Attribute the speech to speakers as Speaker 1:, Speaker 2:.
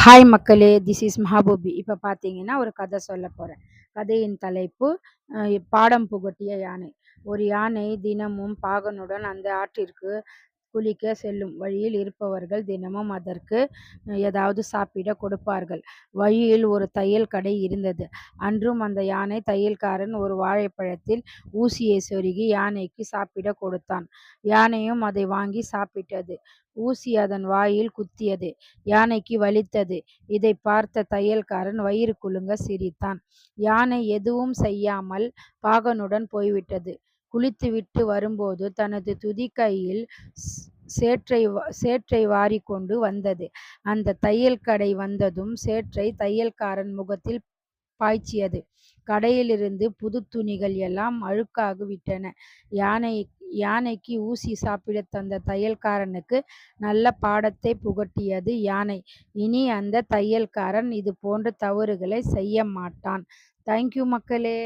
Speaker 1: Hi மக்களே! This is Mahboobi. இப்ப பார்த்தீங்கன்னா, ஒரு கதை சொல்லப் போறேன். கதையின் தலைப்பு பாடம் புகட்டிய யானை. ஒரு யானை தினமும் பாகனுடன் அந்த ஆற்றிற்கு குளிக்க செல்லும். வழியில் இருப்பவர்கள் தினமும் அதற்கு ஏதாவது சாப்பிட கொடுப்பார்கள். வழியில் ஒரு தையல் கடை இருந்தது. அன்றும் அந்த யானை தையல்காரன் ஒரு வாழைப்பழத்தில் ஊசியை சொருகி யானைக்கு சாப்பிட கொடுத்தான். யானையும் அதை வாங்கி சாப்பிட்டது. ஊசி அதன் வாயில் குத்தியது. யானைக்கு வலித்தது. இதைப் பார்த்த தையல்காரன் வயிறு குலுங்க சிரித்தான். யானை எதுவும் செய்யாமல் பாகனுடன் போய்விட்டது. குளித்துவிட்டு வரும்போது தனது துதிக்கையில் சேற்றை வாரிக்கொண்டு வந்தது. அந்த தையல் கடை வந்ததும் சேற்றை தையல்காரன் முகத்தில் பாய்ச்சியது. கடையிலிருந்து புது துணிகள் எல்லாம் அழுக்காகி விட்டன. யானைக்கு ஊசி சாப்பிடத் தந்த தையல்காரனுக்கு நல்ல பாடத்தை புகட்டியது யானை. இனி அந்த தையல்காரன் இது போன்ற தவறுகளை செய்ய மாட்டான். தேங்க்யூ மக்களே.